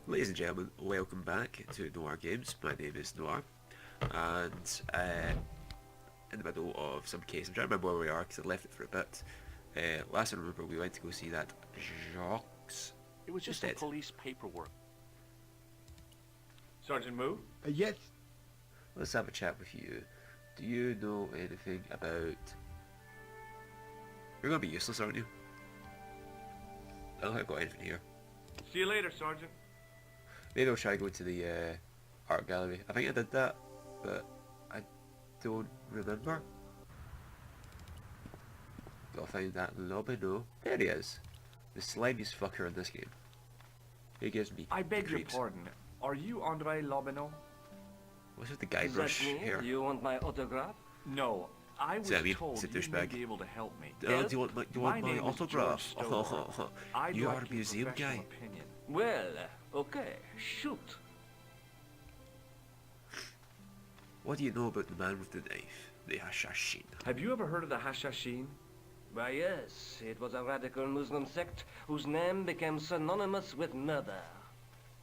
Ladies and gentlemen, welcome back to Noir Games. My name is Noir, and in the middle of some case, I'm trying to remember where we are because I left it for a bit. Last I remember, we went to go see that Jacques. It was just some dead. police paperwork. Sergeant Moo? Yes. Let's have a chat with you. Do you know anything about... You're gonna be useless, aren't you? I don't think I've got anything here. See you later, Sergeant. Maybe I'll try going to the art gallery. I think I did that, but I don't remember. Gotta find that lobby, no. There he is. The slimiest fucker in this game. He gives me I beg your creeps. pardon. Are you Andre Lobineau? What's with the guy Is brush that me? hair? You want my autograph? No, I was Is that me? told It's a you may douchebag. be able to help me. Do you want my name is autograph? George Stover. I'd You like are a your museum professional guy. opinion. Well, okay, shoot. What do you know about the man with the knife? The Hashashin. Have you ever heard of the Hashashin? Why, yes, it was a radical Muslim sect whose name became synonymous with murder.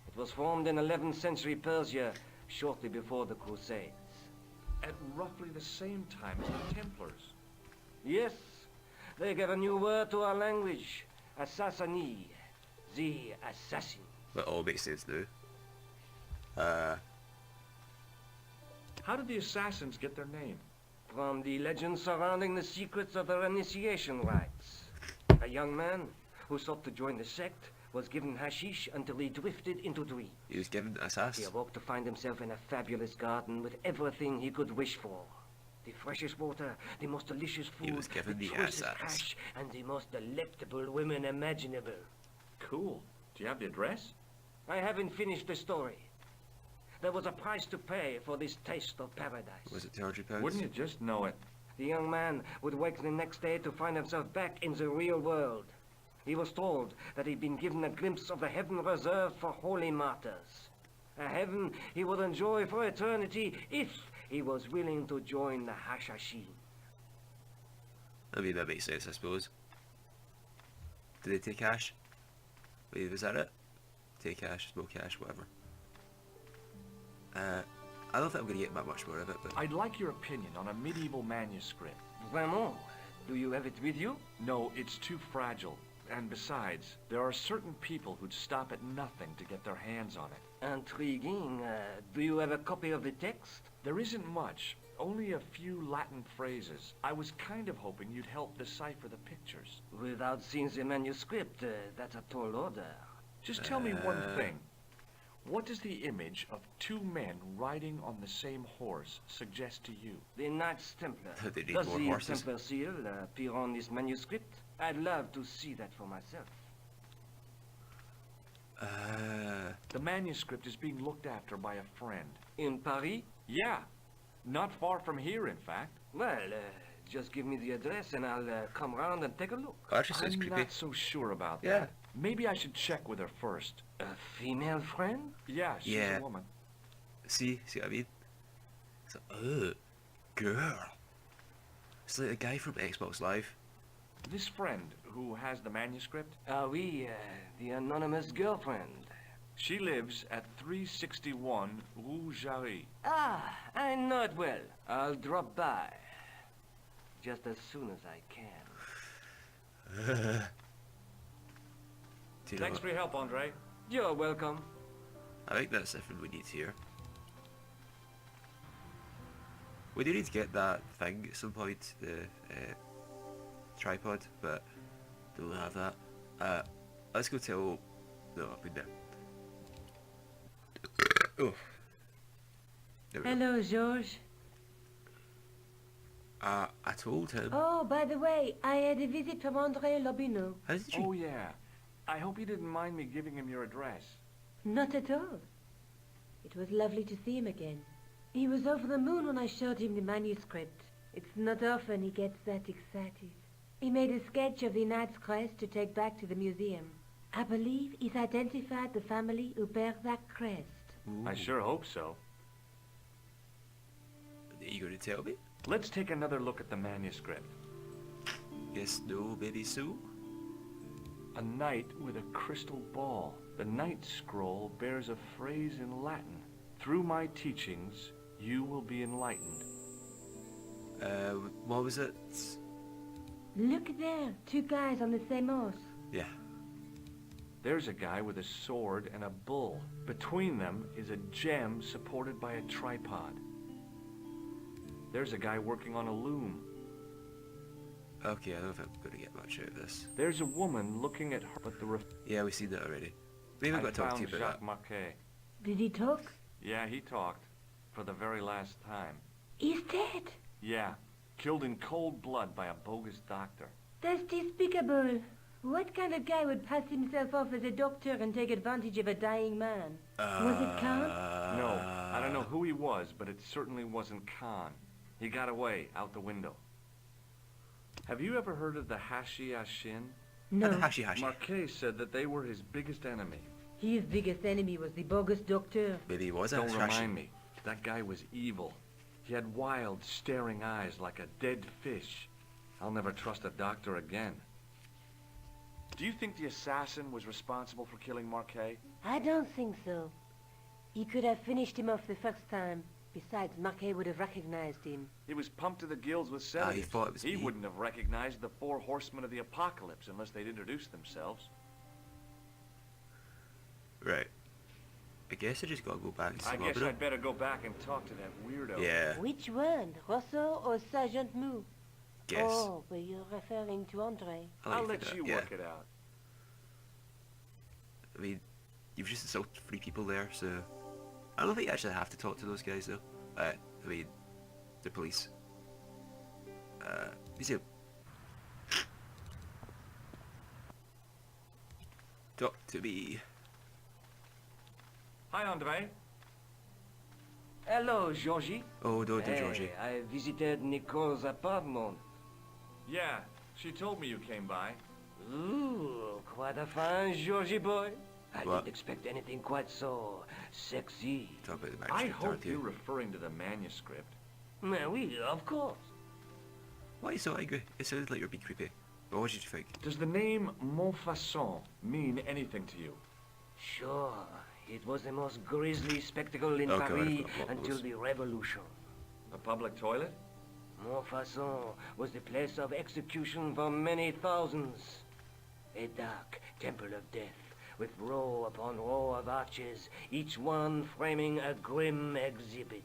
It was formed in 11th century Persia, shortly before the Crusades. At roughly the same time as the Templars. Yes, they gave a new word to our language, Assassini, the assassin. That all makes sense now. How did the assassins get their name? From the legend surrounding the secrets of their initiation rites. A young man who sought to join the sect was given hashish until he drifted into dreams. He was given a sass. He awoke to find himself in a fabulous garden with everything he could wish for. The freshest water, the most delicious food, He was given the choicest assets. hash, and the most delectable women imaginable. Cool. Do you have the address? I haven't finished the story. There was a price to pay for this taste of paradise. Was it £200? Wouldn't you just know it? The young man would wake the next day to find himself back in the real world. He was told that he'd been given a glimpse of the heaven reserved for holy martyrs. A heaven he would enjoy for eternity if he was willing to join the Hashashin. I mean, that makes sense, I suppose. Did they take cash? Wait, was that it? Take cash, smoke cash, whatever. I don't think I'm going to get that much more of it, but... I'd like your opinion on a medieval manuscript. Vraiment? Do you have it with you? No, it's too fragile. And besides, there are certain people who'd stop at nothing to get their hands on it. Intriguing. Do you have a copy of the text? There isn't much, only a few Latin phrases. I was kind of hoping you'd help decipher the pictures. Without seeing the manuscript, that's a tall order. Just tell me one thing. What does the image of two men riding on the same horse suggest to you? The Knights Templar. They need Does more the horses. Templar seal appear on this manuscript? I'd love to see that for myself. The manuscript is being looked after by a friend. In Paris? Yeah, not far from here, in fact. Well, just give me the address and I'll come round and take a look. Oh, actually sounds I'm creepy. not so sure about Yeah. that. Maybe I should check with her first. A female friend? Yeah, she's Yeah. a woman. See what I mean? It's like, girl. It's like the guy from Xbox Live. This friend who has the manuscript, Ah oui, the anonymous girlfriend. she lives at 361 Rue Jarry. Ah, I know it well. I'll drop by. Just as soon as I can. Do you know Thanks what? for your help, Andre. You're welcome. I think that's everything we need here. We do need to get that thing at some point, the tripod, but don't have that. Let's go tell... No, I've been there. Oh. There we go. Hello, George. I told him. Oh, by the way, I had a visit from Andre Lobineau. How did you... Oh, yeah. I hope you didn't mind me giving him your address. Not at all. It was lovely to see him again. He was over the moon when I showed him the manuscript. It's not often he gets that excited. He made a sketch of the Knight's crest to take back to the museum. I believe he's identified the family who bear that crest. I sure hope so. Are you going to tell me? Let's take another look at the manuscript. Yes, no, maybe so. A knight with a crystal ball. The Knight Scroll bears a phrase in Latin. Through my teachings, you will be enlightened. What was it? Look there, 2 guys on the same horse. Yeah. There's a guy with a sword and a bull. Between them is a gem supported by a tripod. There's a guy working on a loom. Okay, I don't know if I'm going to get much out of this. There's a woman looking at her, but Yeah, we've seen that already. We haven't got to talk to you about Jacques that. Marquet. Did he talk? Yeah, he talked. For the very last time. He's dead. Yeah. Killed in cold blood by a bogus doctor. That's despicable. What kind of guy would pass himself off as a doctor and take advantage of a dying man? Was it Khan? No, I don't know who he was, but it certainly wasn't Khan. He got away, out the window. Have you ever heard of the Hashi Ashin? No. Hashi. Marquet said that they were his biggest enemy. His biggest enemy was the bogus doctor. Maybe he was a Don't Hashi. remind me. That guy was evil. He had wild, staring eyes like a dead fish. I'll never trust a doctor again. Do you think the assassin was responsible for killing Marquet? I don't think so. He could have finished him off the first time. Besides, Marquet would have recognized him. He was pumped to the gills with sedatives. he thought it was He me. wouldn't have recognized the 4 horsemen of the apocalypse unless they'd introduced themselves. Right. I guess I just gotta go back and see I what guess I'd better go back and talk to that weirdo. Yeah, Which one? Rousseau or Sergeant Mou? guess. Oh, but you're referring to Andre. I'll leave let it you at- yeah. work it out. I mean, you've just insulted 3 people there, so... I don't think you actually have to talk to those guys, though. I mean, the police. Museum. Talk to me. Hi, Andre. Hello, Georgie. Oh, don't do Georgie. I visited Nicole's apartment. Yeah, she told me you came by. Ooh, quite a fine Georgie boy. I What? didn't expect anything quite so sexy. Talk about the I manuscript, hope aren't you're you? referring to the manuscript. Oui, of course. Why are you so angry? It sounded like you were being creepy. But what did you think? Does the name Montfaucon mean anything to you? Sure, it was the most grisly spectacle in Oh, God, I've Paris got what until was. the Revolution. A public toilet? Montfaucon was the place of execution for many thousands. A dark temple of death, with row upon row of arches, each one framing a grim exhibit.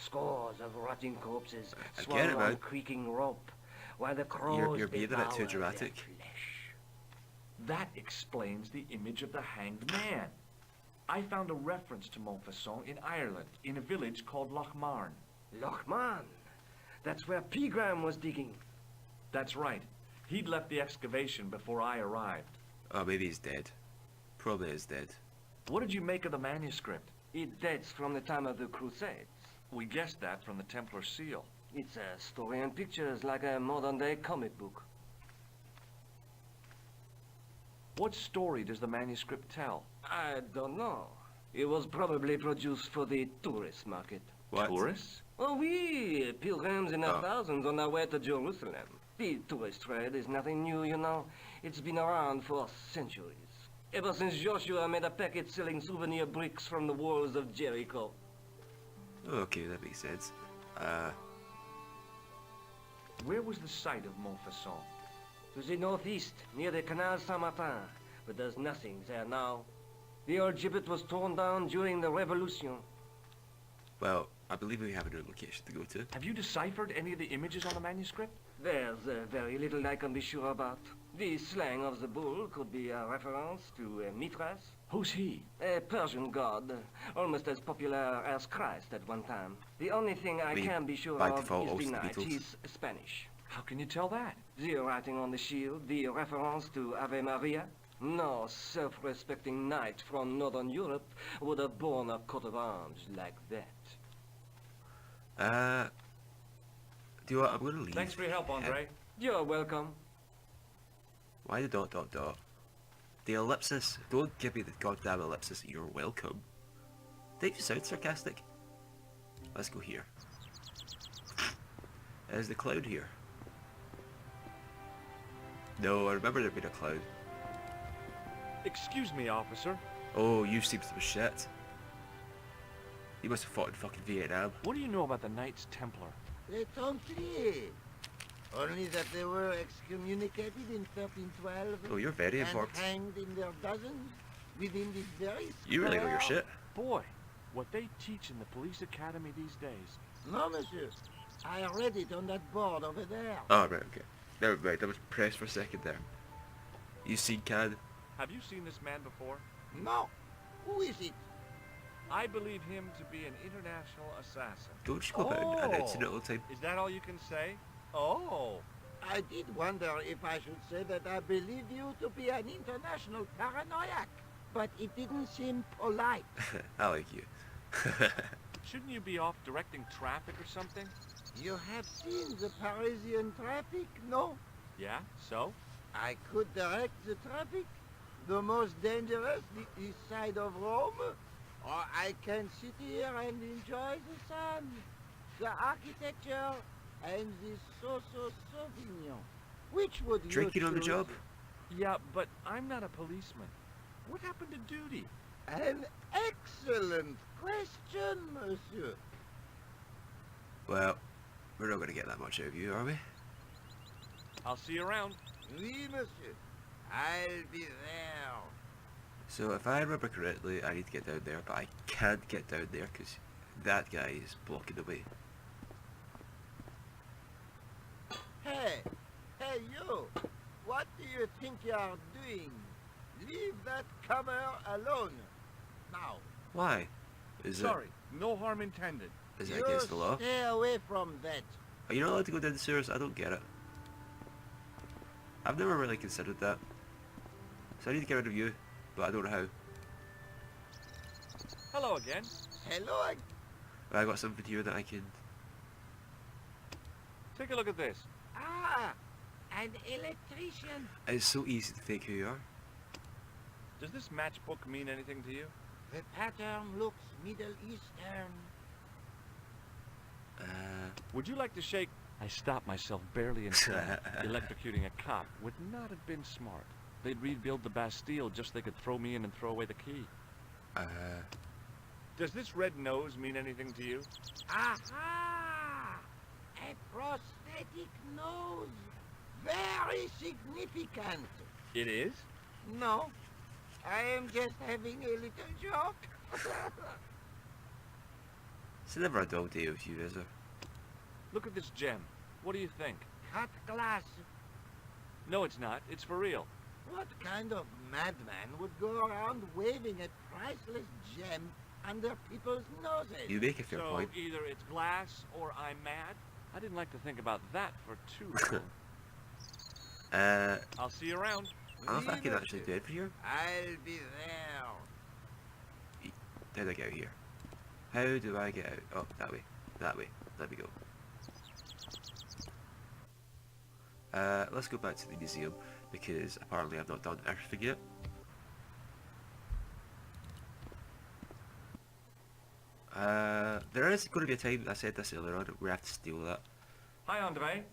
Scores of rotting corpses I swung get it, on man. creaking rope, while the crows You're being a bit too devoured dramatic. their flesh. That explains the image of the hanged man. I found a reference to Montfaucon in Ireland, in a village called Lochmarn. Lochman, that's where Pegram was digging. That's right. He'd left the excavation before I arrived. Oh, maybe he's dead. Probably is dead. What did you make of the manuscript? It dates from the time of the Crusades. We guessed that from the Templar seal. It's a story and pictures like a modern-day comic book. What story does the manuscript tell? I don't know. It was probably produced for the tourist market. What? Tourists? Oh, oui, pilgrims in their Oh. thousands on their way to Jerusalem. The tourist trade is nothing new, you know. It's been around for centuries. Ever since Joshua made a packet selling souvenir bricks from the walls of Jericho. Oh, okay, that makes sense. Where was the site of Montfaucon? To the northeast, near the Canal Saint-Martin. But there's nothing there now. The old gibbet was torn down during the Revolution. Well, I believe we have another location to go to. Have you deciphered any of the images on the manuscript? There's very little I can be sure about. The slang of the bull could be a reference to Mithras, Who's he? a Persian god, almost as popular as Christ at one time. The only thing I mean, can be sure by of default, is also the the knight. Beatles. He's Spanish. How can you tell that? The writing on the shield, the reference to Ave Maria. No self-respecting knight from Northern Europe would have borne a coat of arms like that. Do you know what? I'm gonna leave. Thanks for your help, Andre. You're welcome. Why the dot dot dot? The ellipsis. Don't give me the goddamn ellipsis. You're welcome. Dave, you sound sarcastic. Let's go here. Is the cloud here? No, I remember there being a cloud. Excuse me, officer. Oh, you seem to be shit. You must have fought in fucking Vietnam. What do you know about the Knights Templar? Les Templiers. Only that they were excommunicated in 1312 Oh, you're very and informed. hanged in their dozens within this very You really know your square. shit. Boy, what they teach in the police academy these days. No, monsieur. I read it on that board over there. Oh, right, okay. Never mind, I was pressed for a second there. You seen Can? Have you seen this man before? No. Who is it? I believe him to be an international assassin. Don't you go about announcing it all the time? Is that all you can say? Oh. I did wonder if I should say that I believe you to be an international paranoiac, but it didn't seem polite. I like you. Shouldn't you be off directing traffic or something? You have seen the Parisian traffic, no? Yeah, so? I could direct the traffic. The most dangerous, the east side of Rome. Or I can sit here and enjoy the sun, the architecture, and the Sauvignon. Which would you Drinking on the choose? job? Yeah, but I'm not a policeman. What happened to duty? An excellent question, monsieur. Well, we're not going to get that much out of you, are we? I'll see you around. Oui, monsieur. I'll be there. So if I remember correctly, I need to get down there, but I can't get down there because that guy is blocking the way. Hey, you. What do you think you are doing? Leave that comer alone. Now. Why? Is Sorry, no harm intended. it You against the law? stay away from that. Are you not allowed to go down the sewers? I don't get it. I've never really considered that. So I need to get rid of you, but I don't know how. Hello again. Hello, I got something here that I can... Take a look at this. an electrician. It's so easy to fake who you are. Does this matchbook mean anything to you? The pattern looks Middle Eastern. Would you like to shake? I stopped myself barely in time. Electrocuting a cop would not have been smart. They'd rebuild the Bastille just so they could throw me in and throw away the key. Does this red nose mean anything to you? Aha! A prosthetic nose. Very significant. It is? No, I am just having a little joke. It's never a dull day with you, is there? Look at this gem. What do you think? Cut glass. No, it's not. It's for real. What kind of madman would go around waving a priceless gem under people's noses? You make a fair So point. either it's glass or I'm mad? I didn't like to think about that for too long. I'll see you around. I don't know if I Oui, can actually monsieur. do it for you. I'll be there. How do I get out here? How do I get out? Oh, that way. That way. Let me go. Let's go back to the museum, because apparently I've not done everything yet. There is going to be a time, I said this earlier on, where we have to steal that. Hi, Andre.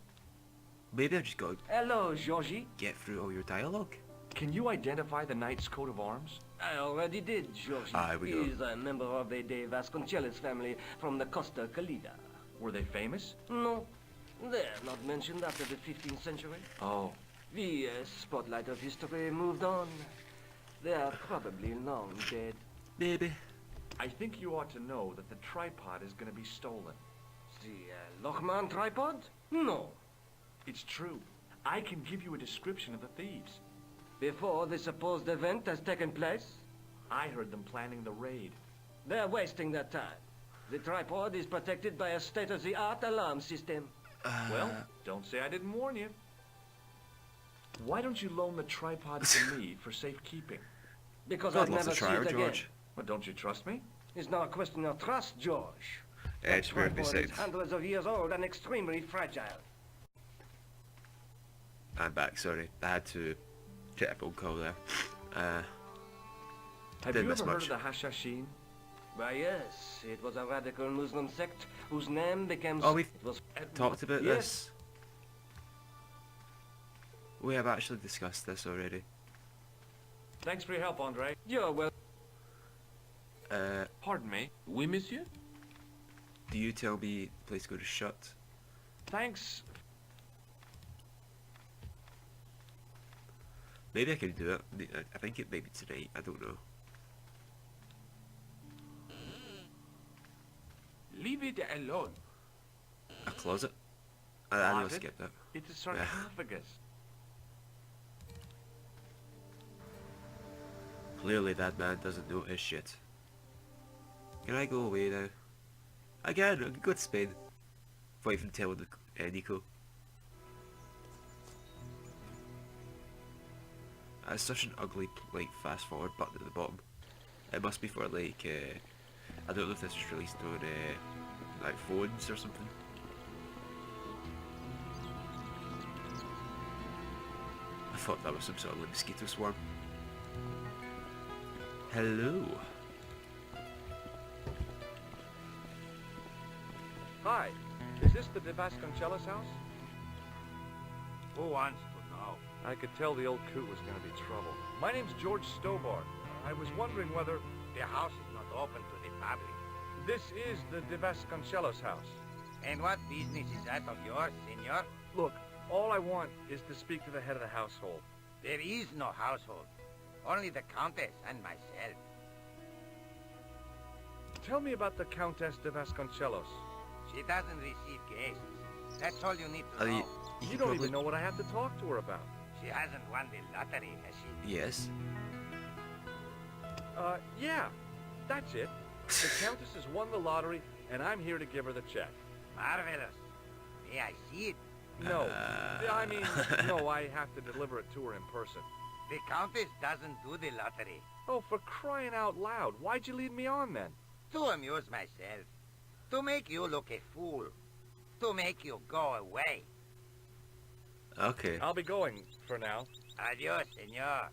Maybe I've just got to Hello, Georgie. get through all your dialogue. Can you identify the knight's coat of arms? I already did, Georgie. Ah, here we go. He's a member of the De Vasconcelos family from the Costa Calida. Were they famous? No, they're not mentioned after the 15th century. Oh. The spotlight of history moved on. They are probably long dead. Maybe. I think you ought to know that the tripod is going to be stolen. The Lochman tripod? No. It's true. I can give you a description of the thieves. Before the supposed event has taken place, I heard them planning the raid. they're wasting their time. The tripod is protected by a state-of-the-art alarm system. Well, don't say I didn't warn you. Why don't you loan the tripod to me for safekeeping? Because God I'd loves never a see trier, it again. George. Well, don't you trust me? It's not a question of trust, George. It's That weirdly tripod is said. hundreds of years old and extremely fragile. I'm back, sorry. I had to get a phone call there. Have Didn't you miss ever heard much. of the Hashashin? Why, yes, it was a radical Muslim sect whose name became... Oh, we've it was talked about Yes. this. We have actually discussed this already. Thanks for your help, Andre. You're well. Pardon me. Oui, monsieur? Do you tell me the place to go to shut? Thanks. Maybe I can do it. I think it may be tonight. I don't know. Leave it alone. A closet? I know I Closet? skipped that. It's a sarcophagus. Clearly that man doesn't know his shit. Can I go away now? Again, I can go to Spain. Before even telling Nico. That's such an ugly, like, fast forward button at the bottom. It must be for, like, I don't know if this was released on, like, phones or something. I thought that was some sort of like, mosquito swarm. Hello. Hi. Is this the De Vasconcelos house? Who wants to know? I could tell the old coot was going to be trouble. My name's George Stobart. I was wondering whether... The house is not open to the public. This is the De Vasconcelos house. And what business is that of yours, senor? Look, all I want is to speak to the head of the household. There is no household. Only the Countess and myself. Tell me about the Countess de Vasconcelos. She doesn't receive guests. That's all you need to I mean, know. you You can don't probably... even know what I have to talk to her about. She hasn't won the lottery, has she? Yes. Yeah, that's it. The Countess has won the lottery, and I'm here to give her the check. Marvelous. May I see it? No, I mean, no, I have to deliver it to her in person. The Countess doesn't do the lottery. Oh, for crying out loud, why'd you lead me on then? To amuse myself. To make you look a fool. To make you go away. Okay. I'll be going for now. Adios, senor.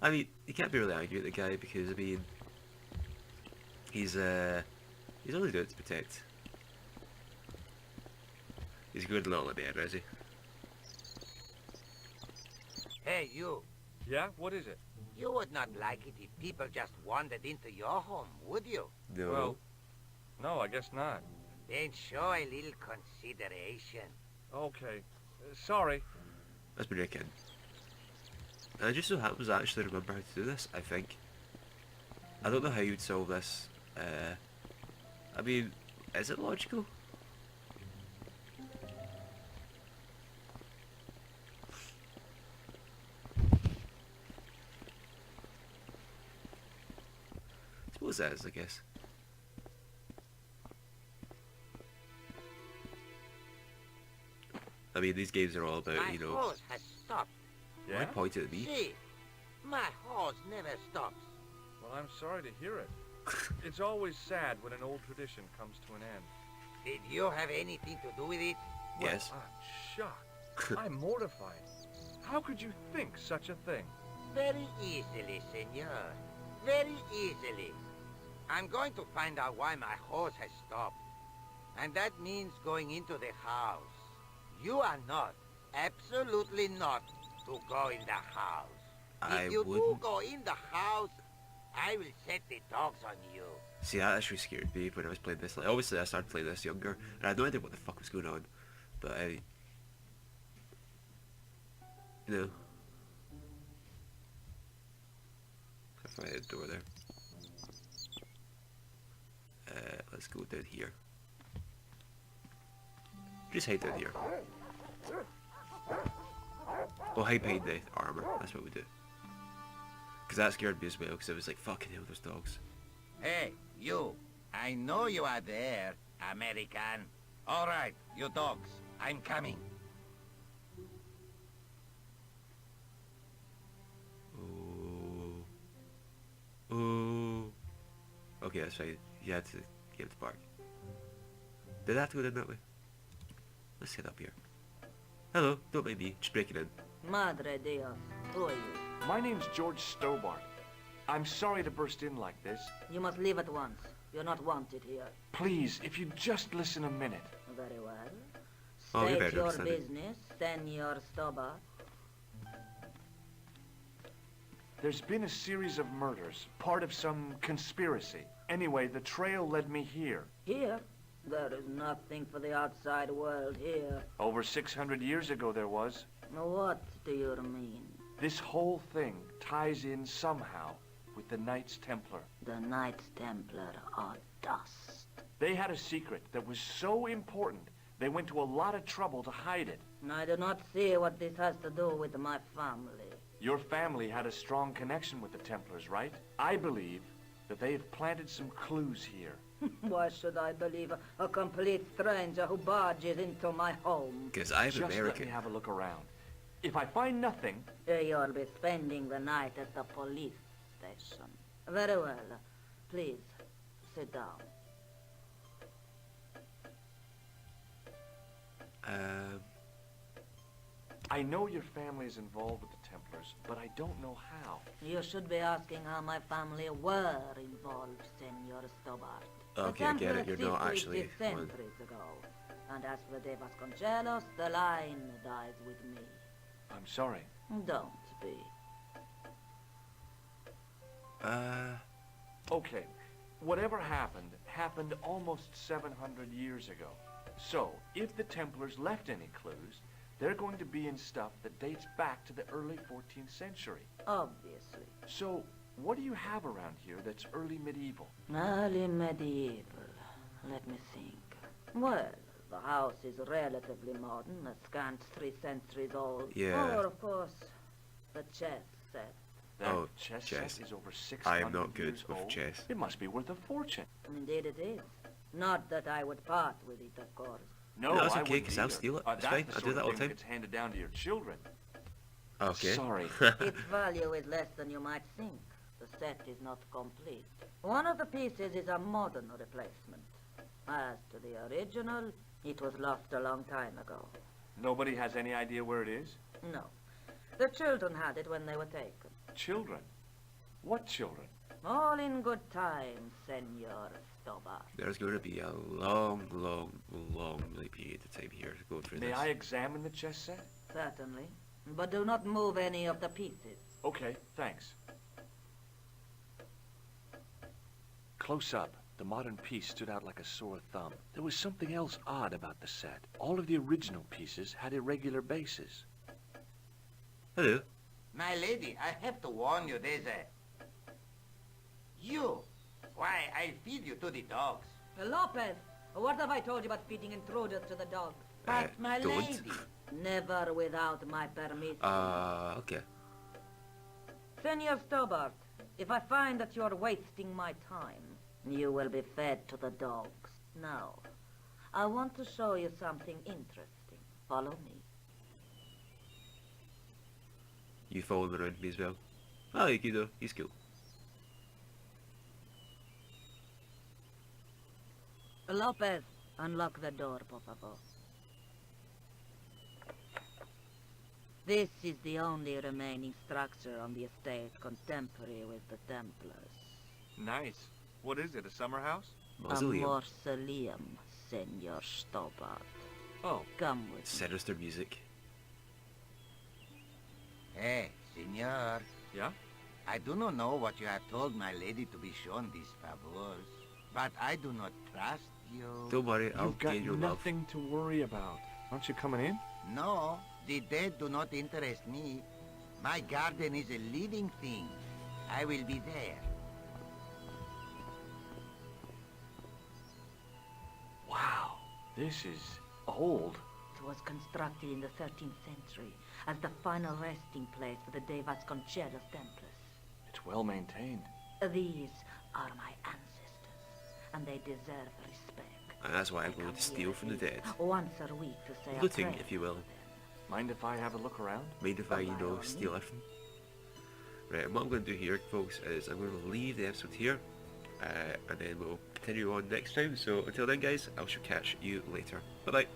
I mean, you can't be really angry at the guy because, I mean, he's only doing it to protect. He's a good little man, is he? Hey, you. Yeah, what is it? You would not like it if people just wandered into your home, would you? No. Well, no, I guess not. Then show a little consideration. Okay, sorry. That's been kid. And it just so happens I actually remember how to do this, I think. I don't know how you'd solve this. I mean, is it logical? I suppose that is, I guess. I mean, these games are all about, My you know, hose has stopped. Yeah? why point at me? See, my hose never stops. Well, I'm sorry to hear it. It's always sad when an old tradition comes to an end. Did you have anything to do with it? Well, Yes. I'm shocked. I'm mortified. How could you think such a thing? Very easily, senor. Very easily. I'm going to find out why my hose has stopped. And that means going into the house. You are not, absolutely not, to go in the house. I If you do wouldn't. go in the house, I will set the dogs on you. See, that actually scared me when I was playing this. Like, obviously, I started playing this younger, and I had no idea what the fuck was going on. But I, you know, I find a door there. Let's go down here. Just hide down here. Well, hide behind the armor. That's what we do. Because that scared me as well. Because I was like, fucking hell, those dogs. Hey, you. I know you are there, American. All right, you dogs. I'm coming. Oh. Oh. Okay, that's fine. You had to get to the park. Did I have to go down that way? Let's head up here. Hello, don't mind me. Just breaking in. Madre Dios, who are you? My name's George Stobart. I'm sorry to burst in like this. You must leave at once. You're not wanted here. Please, if you'd just listen a minute. Very well. Oh, you State better your understand it. business, Senor Stobart. There's been a series of murders, part of some conspiracy. Anyway, the trail led me here. Here? There is nothing for the outside world here. Over 600 years ago there was. What do you mean? This whole thing ties in somehow with the Knights Templar. The Knights Templar are dust. They had a secret that was so important, they went to a lot of trouble to hide it. I do not see what this has to do with my family. Your family had a strong connection with the Templars, right? I believe that they have planted some clues here. Why should I believe a complete stranger who barges into my home? Because I'm Just let American. me have a look around. If I find nothing, You'll be spending the night at the police station. Very well. Please, sit down. I know your family is involved with the Templars, but I don't know how. You should be asking how my family were involved, Senor Stobart. Okay, I get it. You're not actually one. Centuries ago. And as for De Vasconcelos, the line dies with me. I'm sorry. Don't be. Okay, whatever happened almost 700 years ago. So, if the Templars left any clues, they're going to be in stuff that dates back to the early 14th century. Obviously. So, what do you have around here that's early medieval? Early medieval. Let me think. Well, the house is relatively modern, a scant 3 centuries old. Yeah. Or, of course, the chess set. That Oh, chess chess. set is over 600 I am not good years with old. chess. It must be worth a fortune. Indeed it is. Not that I would part with it, of course. No, No, that's I okay, wouldn't 'cause I'll either. steal it. It's That's fine, the I do sort that of all the thing time. that's handed down to your children. Okay. Sorry. Its value is less than you might think. The set is not complete. One of the pieces is a modern replacement. As to the original, it was lost a long time ago. Nobody has any idea where it is? No. The children had it when they were taken. Children? What children? All in good time, Senor Stobart. There's going to be a long, long, long period of time here to go through May this. I examine the chess set? Certainly. But do not move any of the pieces. Okay, thanks. Close up, the modern piece stood out like a sore thumb. There was something else odd about the set. All of the original pieces had irregular bases. Hello. My lady, I have to warn you, there's a... You! Why, I'll feed you to the dogs. Lopez, what have I told you about feeding intruders to the dogs? But, my don't. lady... Never without my permission. Okay. Senor Stobart, if I find that you're wasting my time, you will be fed to the dogs. Now, I want to show you something interesting. Follow me. You following around me as well? Oh, you though. He's cool. Lopez, unlock the door, por favor. This is the only remaining structure on the estate contemporary with the Templars. Nice. What is it, a summer house? A Mausoleum. mausoleum, Senor Stobart. Oh, Come with me. Sinister music. Hey, senor. yeah? I do not know what you have told my lady to be shown these favors, but I do not trust you. Don't worry, I'll You've got gain your love. nothing to worry about. Aren't you coming in? No, the dead do not interest me. My garden is a living thing. I will be there. Wow, this is old. It was constructed in the 13th century as the final resting place for the De Vasconcelos Templars. It's well maintained. These are my ancestors, and they deserve respect. And that's why I'm I going come to steal here from the at dead. least once a week to say a Looting, prayer if you will. for them. Mind if I have a look around? Mind if I, By all steal means. everything? Right, and what I'm going to do here, folks, is I'm going to leave the episode here, and then we'll continue on next time. So until then, guys, I shall catch you later. Bye-bye.